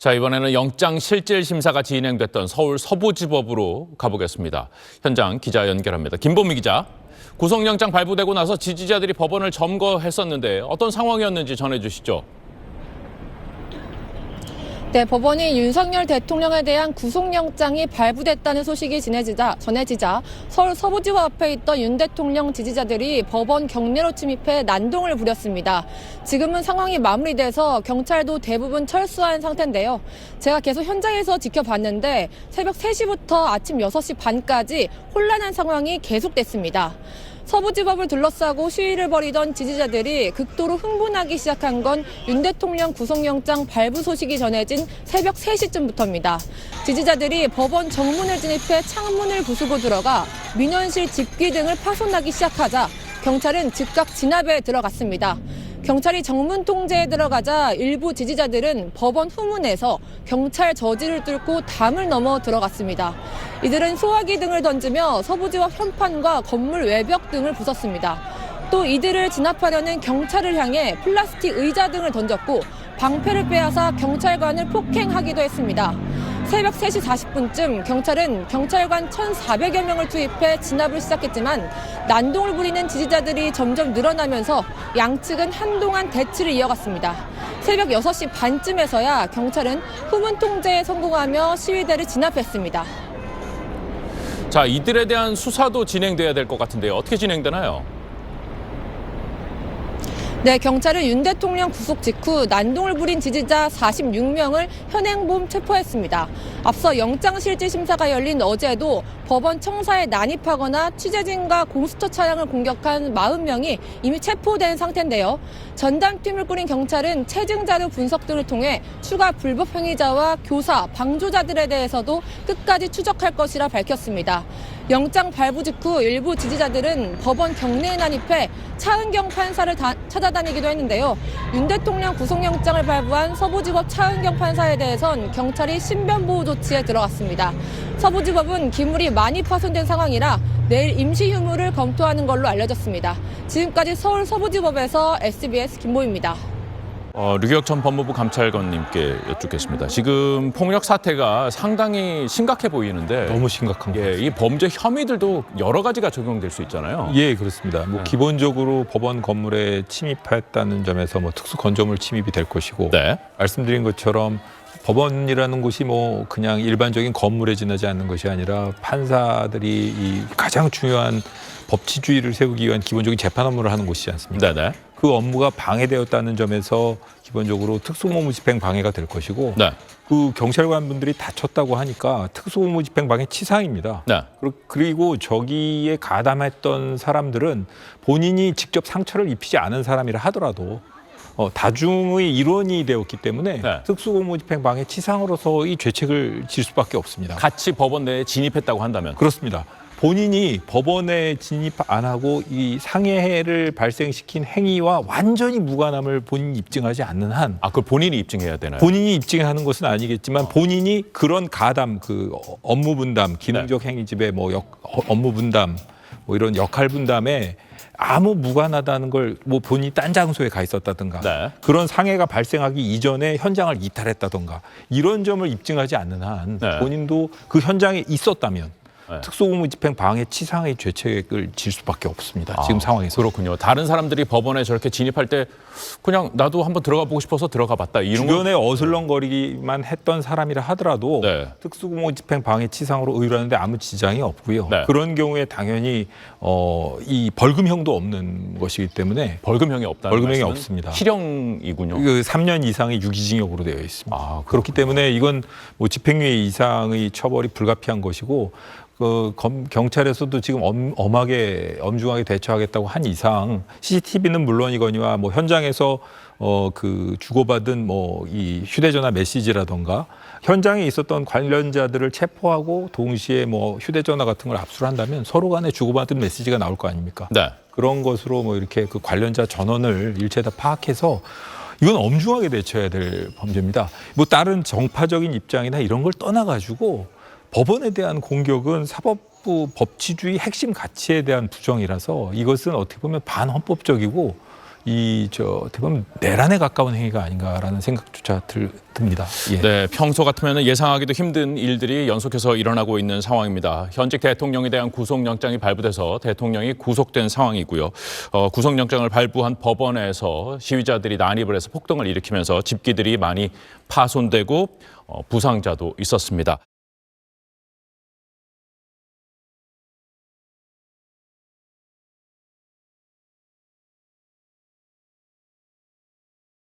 자, 이번에는 영장실질심사가 진행됐던 서울 서부지법으로 가보겠습니다. 현장 기자 연결합니다. 김보미 기자. 구속영장 발부되고 나서 지지자들이 법원을 점거했었는데 어떤 상황이었는지 전해주시죠. 네, 법원이 윤석열 대통령에 대한 구속영장이 발부됐다는 소식이 전해지자 서울 서부지법 앞에 있던 윤 대통령 지지자들이 법원 경내로 침입해 난동을 부렸습니다. 지금은 상황이 마무리돼서 경찰도 대부분 철수한 상태인데요. 제가 계속 현장에서 지켜봤는데 새벽 3시부터 아침 6시 반까지 혼란한 상황이 계속됐습니다. 서부지법을 둘러싸고 시위를 벌이던 지지자들이 극도로 흥분하기 시작한 건 윤 대통령 구속영장 발부 소식이 전해진 새벽 3시쯤부터입니다. 지지자들이 법원 정문을 진입해 창문을 부수고 들어가 민원실 집기 등을 파손하기 시작하자 경찰은 즉각 진압에 들어갔습니다. 경찰이 정문 통제에 들어가자 일부 지지자들은 법원 후문에서 경찰 저지를 뚫고 담을 넘어 들어갔습니다. 이들은 소화기 등을 던지며 서부지법 현판과 건물 외벽 등을 부쉈습니다. 또 이들을 진압하려는 경찰을 향해 플라스틱 의자 등을 던졌고 방패를 빼앗아 경찰관을 폭행하기도 했습니다. 새벽 3시 40분쯤 경찰은 경찰관 1,400여 명을 투입해 진압을 시작했지만 난동을 부리는 지지자들이 점점 늘어나면서 양측은 한동안 대치를 이어갔습니다. 새벽 6시 반쯤에서야 경찰은 후문 통제에 성공하며 시위대를 진압했습니다. 자, 이들에 대한 수사도 진행돼야 될 것 같은데요. 어떻게 진행되나요? 네, 경찰은 윤 대통령 구속 직후 난동을 부린 지지자 46명을 현행범 체포했습니다. 앞서 영장실질심사가 열린 어제도 법원 청사에 난입하거나 취재진과 공수처 차량을 공격한 40명이 이미 체포된 상태인데요. 전담팀을 꾸린 경찰은 체증자료 분석 등을 통해 추가 불법 행위자와 교사, 방조자들에 대해서도 끝까지 추적할 것이라 밝혔습니다. 영장 발부 직후 일부 지지자들은 법원 경내에 난입해 차은경 판사를 찾아다니기도 했는데요. 윤 대통령 구속영장을 발부한 서부지법 차은경 판사에 대해선 경찰이 신변보호 조치에 들어갔습니다. 서부지법은 기물이 많이 파손된 상황이라 내일 임시 휴무를 검토하는 걸로 알려졌습니다. 지금까지 서울 서부지법에서 SBS 김보입니다. 류기혁 전 법무부 감찰관님께 여쭙겠습니다. 지금 폭력 사태가 상당히 심각해 보이는데 너무 심각한 것 같습니다. 이 범죄 혐의들도 여러 가지가 적용될 수 있잖아요. 예, 그렇습니다. 네. 기본적으로 법원 건물에 침입했다는 점에서 특수 건조물 침입이 될 것이고 네. 말씀드린 것처럼 법원이라는 곳이 그냥 일반적인 건물에 지나지 않는 것이 아니라 판사들이 이 가장 중요한 법치주의를 세우기 위한 기본적인 재판 업무를 하는 곳이지 않습니까? 네네. 그 업무가 방해되었다는 점에서 기본적으로 특수공무집행 방해가 될 것이고 네. 그 경찰관분들이 다쳤다고 하니까 특수공무집행 방해 치상입니다. 네. 그리고 저기에 가담했던 사람들은 본인이 직접 상처를 입히지 않은 사람이라 하더라도 다중의 일원이 되었기 때문에 네. 특수공무집행 방해 치상으로서 이 죄책을 질 수밖에 없습니다. 같이 법원 내에 진입했다고 한다면. 그렇습니다. 본인이 법원에 진입 안 하고 이 상해를 발생시킨 행위와 완전히 무관함을 본인이 입증하지 않는 한 그걸 본인이 입증해야 되나요? 본인이 입증하는 것은 아니겠지만 본인이 그런 가담, 업무 분담, 기능적 행위집의 업무 분담, 이런 역할 분담에 아무 무관하다는 걸 본인이 딴 장소에 가 있었다든가 네. 그런 상해가 발생하기 이전에 현장을 이탈했다든가 이런 점을 입증하지 않는 한 네. 본인도 그 현장에 있었다면 네. 특수공무집행 방해 치상의 죄책을 질 수밖에 없습니다. 지금 상황에서. 그렇군요. 다른 사람들이 법원에 저렇게 진입할 때 그냥 나도 한번 들어가 보고 싶어서 들어가 봤다. 이런 주변에 어슬렁거리기만 했던 사람이라 하더라도 네. 특수공무집행 방해 치상으로 의뢰하는데 아무 지장이 없고요. 네. 그런 경우에 당연히 이 벌금형도 없는 것이기 때문에 벌금형이 없다는 벌금형이 말씀은 없습니다. 실형이군요. 3년 이상의 유기징역으로 되어 있습니다. 그렇기 때문에 이건 집행유예 이상의 처벌이 불가피한 것이고 경찰에서도 지금 엄중하게 대처하겠다고 한 이상 CCTV는 물론이거니와 현장에서 주고받은 이 휴대전화 메시지라던가 현장에 있었던 관련자들을 체포하고 동시에 휴대전화 같은 걸 압수를 한다면 서로 간에 주고받은 메시지가 나올 거 아닙니까? 네. 그런 것으로 이렇게 그 관련자 전원을 일체 다 파악해서 이건 엄중하게 대처해야 될 범죄입니다. 다른 정파적인 입장이나 이런 걸 떠나가지고 법원에 대한 공격은 사법부 법치주의 핵심 가치에 대한 부정이라서 이것은 어떻게 보면 반헌법적이고 어떻게 보면 내란에 가까운 행위가 아닌가라는 생각조차 듭니다. 예. 네, 평소 같으면 예상하기도 힘든 일들이 연속해서 일어나고 있는 상황입니다. 현직 대통령에 대한 구속영장이 발부돼서 대통령이 구속된 상황이고요. 구속영장을 발부한 법원에서 시위자들이 난입을 해서 폭동을 일으키면서 집기들이 많이 파손되고 부상자도 있었습니다.